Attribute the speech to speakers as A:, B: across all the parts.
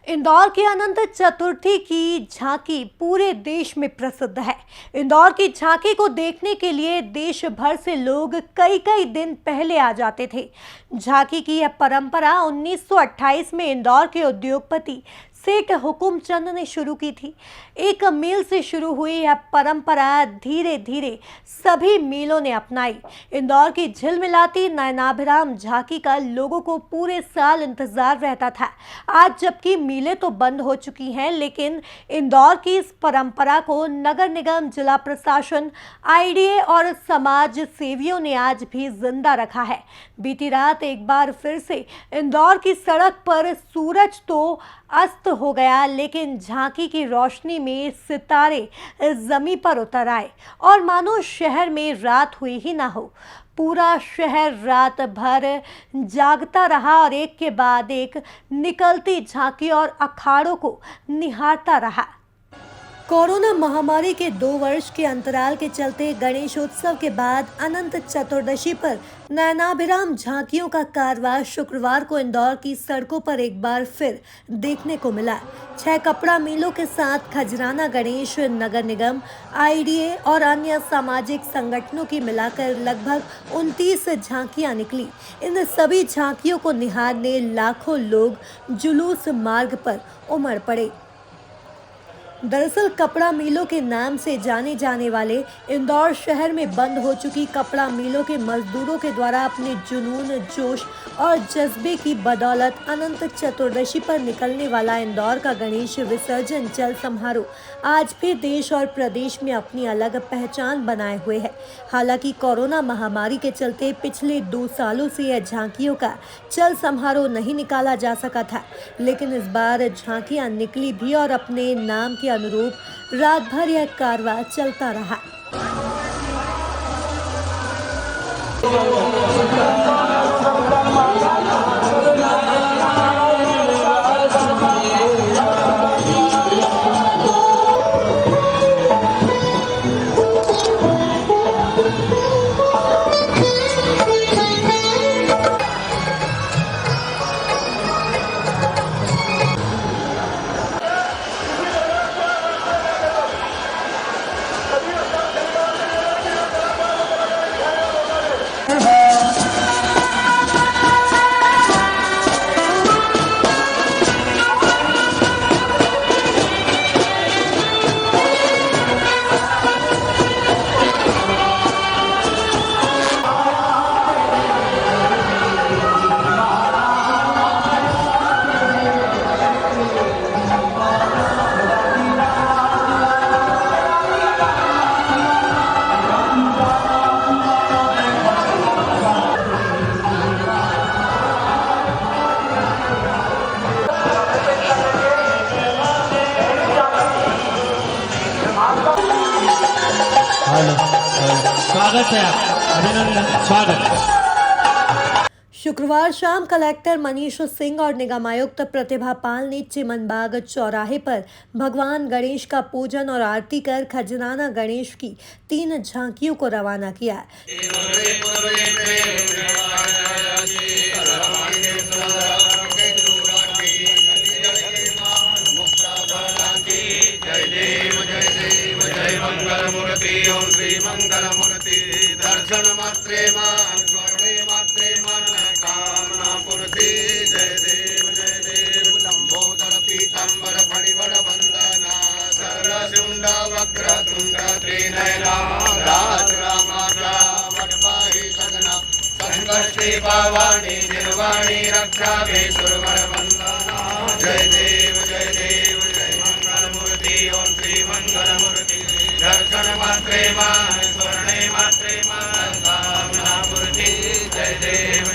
A: इंदौर की अनंत चतुर्थी की झांकी पूरे देश में प्रसिद्ध है। इंदौर की झांकी को देखने के लिए देश भर से लोग कई कई दिन पहले आ जाते थे। झांकी की यह परंपरा 1928 में इंदौर के उद्योगपति सेठ हुकुमचंद ने शुरू की थी। एक मील से शुरू हुई यह परंपरा धीरे धीरे सभी मीलों ने अपनाई। इंदौर की झिलमिलाती नयनाभिराम झांकी का लोगों को पूरे साल इंतजार रहता था। आज जबकि मीलें तो बंद हो चुकी हैं, लेकिन इंदौर की इस परंपरा को नगर निगम, जिला प्रशासन, आईडीए और समाज सेवियों ने आज भी जिंदा रखा है। बीती रात एक बार फिर से इंदौर की सड़क पर सूरज तो अस्त हो गया, लेकिन झांकी की रोशनी में सितारे जमीन पर उतर आए और मानो शहर में रात हुई ही ना हो। पूरा शहर रात भर जागता रहा और एक के बाद एक निकलती झांकी और अखाड़ों को निहारता रहा। कोरोना महामारी के 2 वर्ष के अंतराल के चलते गणेशोत्सव के बाद अनंत चतुर्दशी पर नयनाभिराम झांकियों का कारवां शुक्रवार को इंदौर की सड़कों पर एक बार फिर देखने को मिला। 6 कपड़ा मिलों के साथ खजराना गणेश, नगर निगम, आईडीए और अन्य सामाजिक संगठनों की मिलाकर लगभग 29 झांकियां निकली। इन सभी झांकियों को निहारने लाखों लोग जुलूस मार्ग पर उमड़ पड़े। दरअसल कपड़ा मिलों के नाम से जाने जाने वाले इंदौर शहर में बंद हो चुकी कपड़ा मिलों के मजदूरों के द्वारा अपने जुनून, जोश और जज्बे की बदौलत अनंत चतुर्दशी पर निकलने वाला इंदौर का गणेश विसर्जन चल समारोह आज भी देश और प्रदेश में अपनी अलग पहचान बनाए हुए है। हालांकि कोरोना महामारी के चलते पिछले 2 सालों से यह झांकियों का चल समारोह नहीं निकाला जा सका था, लेकिन इस बार झांकियां निकली भी और अपने नाम के अनुरूप रात भर यह कारवां चलता रहा।
B: स्वागत है, अभिनंदन, स्वागत।
A: शुक्रवार शाम कलेक्टर मनीष सिंह और निगम आयुक्त प्रतिभा पाल ने चिमनबाग चौराहे पर भगवान गणेश का पूजन और आरती कर खजराना गणेश की 3 झांकियों को रवाना किया।
C: ओम श्री मंगल मूर्ति दर्शन मात्रे मान स्वर्णे मात्रे मन कामना पूर्ति। जय देव लंबोदर पीतांबर फणिवर वंदना सरलशुंड वक्रतुंड त्रिनयना राजरामाचा वटवाही सदना संकष्टि पावाणी निर्वाणी रक्षा मे सुरवर वंदना। जय देव जय मंगल मूर्ति ओम श्री मंगल मूर्ति दर्शन मात्रे मान स्वर्णे मात्रे मन कामना पूर्ति। जय देव।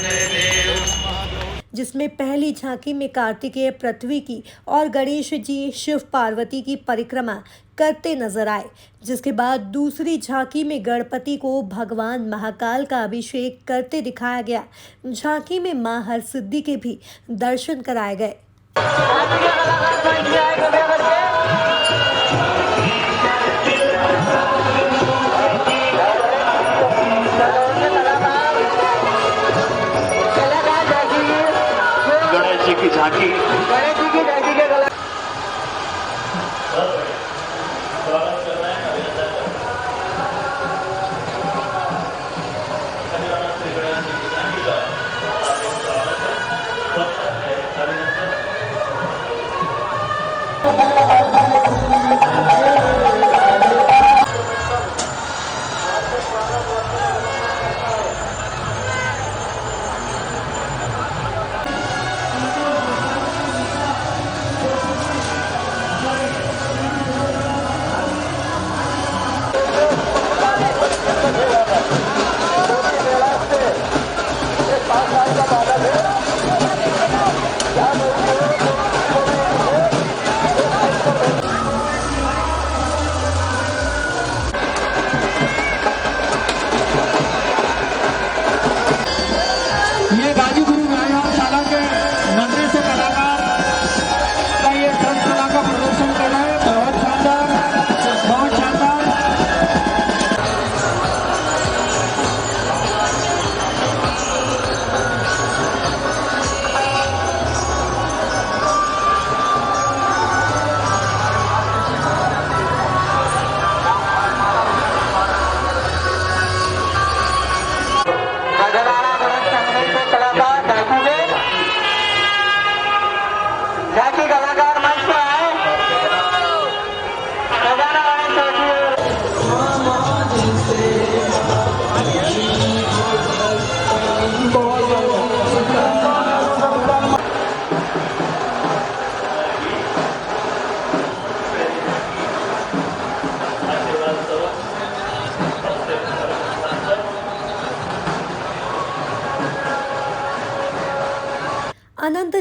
A: जिसमें पहली झांकी में कार्तिकेय पृथ्वी की और गणेश जी शिव पार्वती की परिक्रमा करते नजर आए, जिसके बाद दूसरी झांकी में गणपति को भगवान महाकाल का अभिषेक करते दिखाया गया। झांकी में मां हरसिद्धि के भी दर्शन कराए गए।
D: गणेश जी की झांकी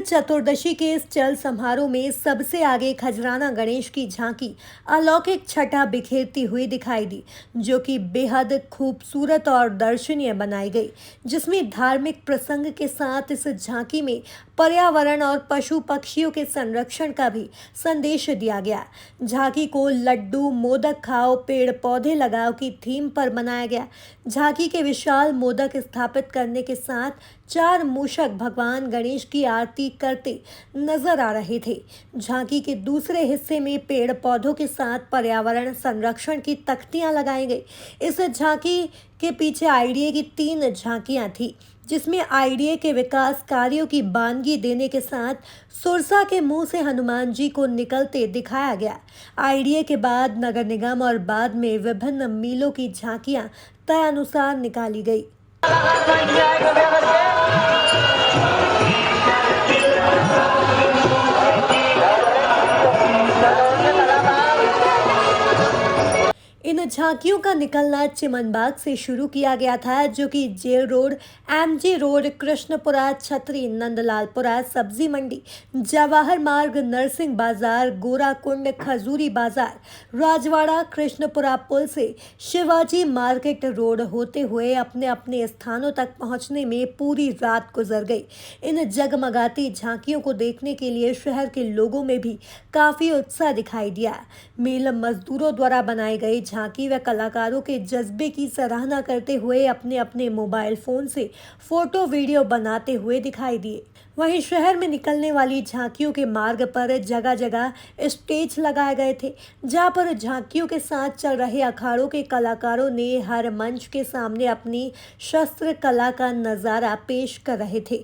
A: चतुर्दशी के इस चल समारोह में सबसे आगे खजराना गणेश की झांकी अलौकिक छटा बिखेरती हुई दिखाई दी, जो कि बेहद खूबसूरत और दर्शनीय बनाई गई, जिसमें धार्मिक प्रसंग के साथ इस झांकी में पर्यावरण और पशु पक्षियों के संरक्षण का भी संदेश दिया गया। झांकी को लड्डू, मोदक खाओ, पेड़ पौधे लगाओ की थीम पर बनाया गया। झांकी के विशाल मोदक स्थापित करने के साथ 4 मूषक भगवान गणेश की आरती करते नजर आ रहे थे। झांकी के दूसरे हिस्से में पेड़ पौधों के साथ पर्यावरण संरक्षण की तख्तियां लगाई गई। इस झांकी के पीछे आईडीए की 3 झांकियां थी, जिसमें आईडीए के विकास कार्यों की बानगी देने के साथ सुरसा के मुंह से हनुमान जी को निकलते दिखाया गया। आईडीए के बाद नगर निगम और बाद में विभिन्न मीलों की झांकियां तय अनुसार निकाली गई। इन झांकियों का निकलना चिमनबाग से शुरू किया गया था, जो कि jail road, MG road, Krishnapura, Chhatri, Nandlalpura, सब्जी मंडी, जवाहर मार्ग, नरसिंह बाजार, गोराकुंड, खजूरी बाजार, राजवाड़ा, कृष्णपुरा पुल से शिवाजी मार्केट रोड होते हुए अपने अपने स्थानों तक पहुंचने में पूरी रात गुजर गई। इन जगमगाती झांकियों को देखने के लिए शहर के लोगों में भी काफी उत्साह दिखाई दिया। मिल मजदूरों द्वारा बनाई गई झांकी व कलाकारों के जज्बे की सराहना करते हुए अपने अपने मोबाइल फोन से फोटो वीडियो बनाते हुए दिखाई दिए। वहीं शहर में निकलने वाली झांकियों के मार्ग पर जगह जगह स्टेज लगाए गए थे, जहां पर झांकियों के साथ चल रहे अखाड़ों के कलाकारों ने हर मंच के सामने अपनी शस्त्र कला का नजारा पेश कर रहे थे।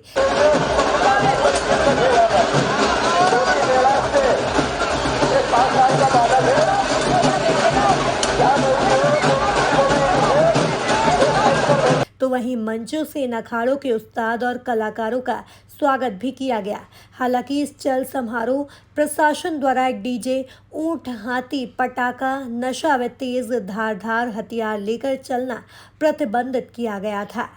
A: तो वहीं मंचों से इन अखाड़ों के उस्ताद और कलाकारों का स्वागत भी किया गया। हालांकि इस चल समारोह प्रशासन द्वारा डीजे, ऊंट, हाथी, पटाखा, नशा व तेज धारदार हथियार लेकर चलना प्रतिबंधित किया गया था।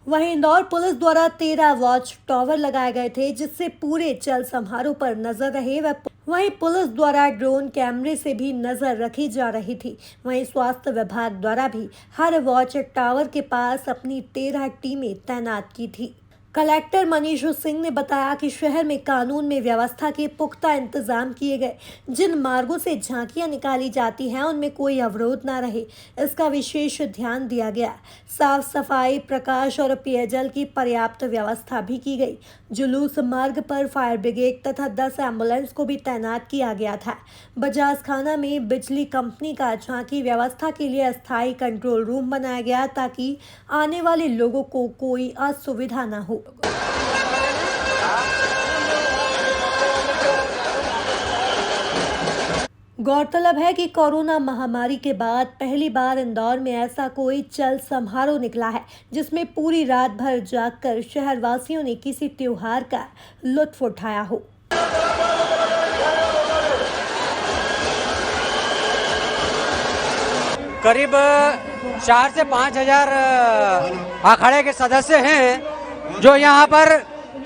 A: वहीं इंदौर पुलिस द्वारा 13 वॉच टावर लगाए गए थे, जिससे पूरे चल समारोह पर नजर रहे। वहीं पुलिस द्वारा ड्रोन कैमरे से भी नजर रखी जा रही थी। वहीं स्वास्थ्य विभाग द्वारा भी हर वॉच टावर के पास अपनी 13 टीमें तैनात की थी। कलेक्टर मनीष सिंह ने बताया कि शहर में कानून में व्यवस्था के पुख्ता इंतजाम किए गए। जिन मार्गों से झांकियां निकाली जाती हैं उनमें कोई अवरोध ना रहे, इसका विशेष ध्यान दिया गया। साफ सफाई, प्रकाश और पेयजल की पर्याप्त व्यवस्था भी की गई। जुलूस मार्ग पर फायर ब्रिगेड तथा 10 एम्बुलेंस को भी तैनात किया गया था। बजाज खाना में बिजली कंपनी का झांकी व्यवस्था के लिए अस्थायी कंट्रोल रूम बनाया गया, ताकि आने वाले लोगों को कोई असुविधा न हो। गौरतलब है कि कोरोना महामारी के बाद पहली बार इंदौर में ऐसा कोई चल समारोह निकला है, जिसमें पूरी रात भर जागकर शहरवासियों ने किसी त्योहार का लुत्फ उठाया हो।
D: करीब 4 से 5 हजार अखाड़े के सदस्य हैं जो यहाँ पर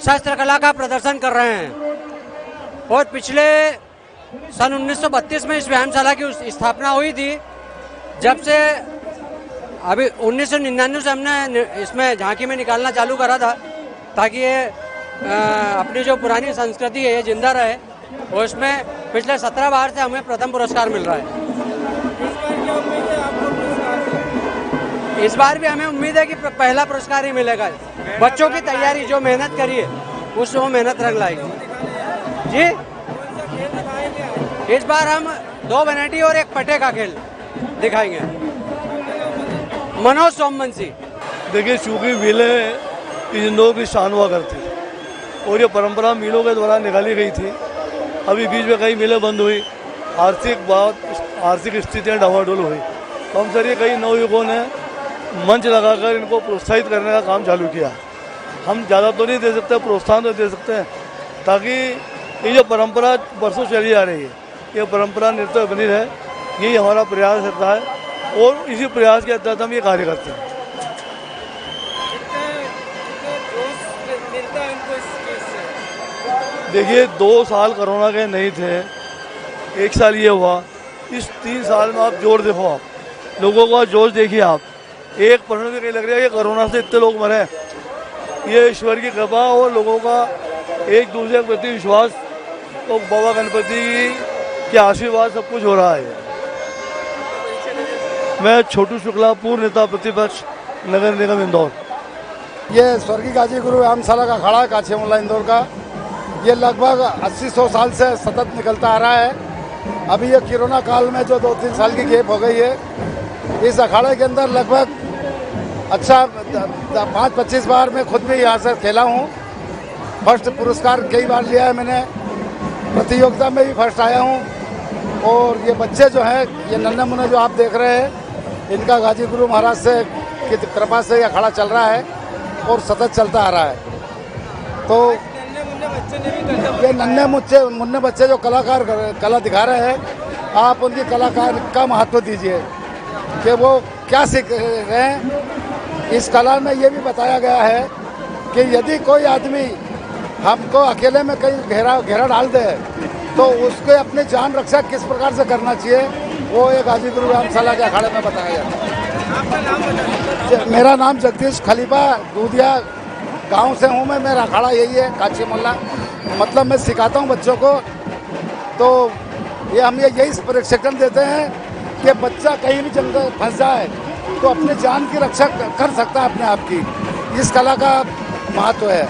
D: शस्त्र कला का प्रदर्शन कर रहे हैं। और पिछले सन 1932 में इस व्यायामशाला की स्थापना हुई थी। जब से अभी 1999 से हमने इसमें झांकी में निकालना चालू करा था, ताकि ये अपनी जो पुरानी संस्कृति है ये जिंदा रहे। और इसमें पिछले 17 बार से हमें प्रथम पुरस्कार मिल रहा है। इस बार भी हमें उम्मीद है कि पहला पुरस्कार ही मिलेगा। बच्चों की तैयारी जो मेहनत करी है उससे वो मेहनत रंग लाएगी। जी, इस बार हम 2 वैरायटी और 1 पटे का खेल दिखाएंगे। मनोज सोमवंशी।
E: देखिए, चूंकि मिलें इंदौर की शान हुआ करती और ये परंपरा मिलों के द्वारा निकाली गई थी। अभी बीच में कई मिलें बंद हुई, आर्थिक स्थितियाँ डावाडोल हुई, तो हम सर ये कई नवयुवकों ने मंच लगाकर इनको प्रोत्साहित करने का काम चालू किया। हम ज़्यादा तो नहीं दे सकते, प्रोत्साहन तो दे सकते हैं, ताकि ये जो परंपरा बरसों चली आ रही है, ये परंपरा नृत्य बनी रहे, यही हमारा प्रयास रहता है और इसी प्रयास के तहत हम ये कार्य करते हैं। देखिए 2 साल कोरोना के नहीं थे, 1 साल ये हुआ, इस 3 साल में आप जोर देखो, आप लोगों का जोश देखिए, आप 1% भी कहीं लग रहा है कि कोरोना से इतने लोग मरे। ये ईश्वर की कृपा और लोगों का एक दूसरे के प्रति विश्वास, तो बाबा गणपति के आशीर्वाद सब कुछ हो रहा है। मैं छोटू शुक्ला, पूर्व नेता प्रतिपक्ष, नगर निगम इंदौर।
F: ये स्वर्गीय गाजी गुरु व्यायामशाला का अखाड़ा है काछी मोहल्ला इंदौर का। ये लगभग 80-100 साल से सतत निकलता आ रहा है। अभी ये कोरोना काल में जो 2-3 साल की गैप हो गई है, इस अखाड़े के अंदर लगभग अच्छा 5-25 बार मैं खुद भी यहाँ से खेला हूँ। फर्स्ट पुरस्कार कई बार लिया है मैंने, प्रतियोगिता में भी फर्स्ट आया हूँ। और ये बच्चे जो हैं, ये नन्हे मुन्ने जो आप देख रहे हैं, इनका गाजी गुरु महाराज से की कृपा से ये अखाड़ा चल रहा है और सतत चलता आ रहा है। तो ये नन्हे मुन्ने बच्चे जो कला दिखा रहे हैं, आप उनकी कलाकार का महत्व दीजिए कि वो क्या सीख रहे हैं। इस कला में ये भी बताया गया है कि यदि कोई आदमी हमको अकेले में कहीं घेरा डाल दे तो उसके अपने जान रक्षा किस प्रकार से करना चाहिए, वो एक गाजी गुरु व्यायामशाला के अखाड़े में बताया गया। मेरा नाम जगदीश खलीफा दूधिया गांव से हूँ मैं। मेरा अखाड़ा यही है काछी मोहल्ला। मतलब मैं सिखाता हूँ बच्चों को। तो ये हम यही प्रशिक्षण देते हैं कि बच्चा कहीं भी जंगल फंस जाए तो अपने जान की रक्षा कर सकता है अपने आप की। इस कला का महत्व है।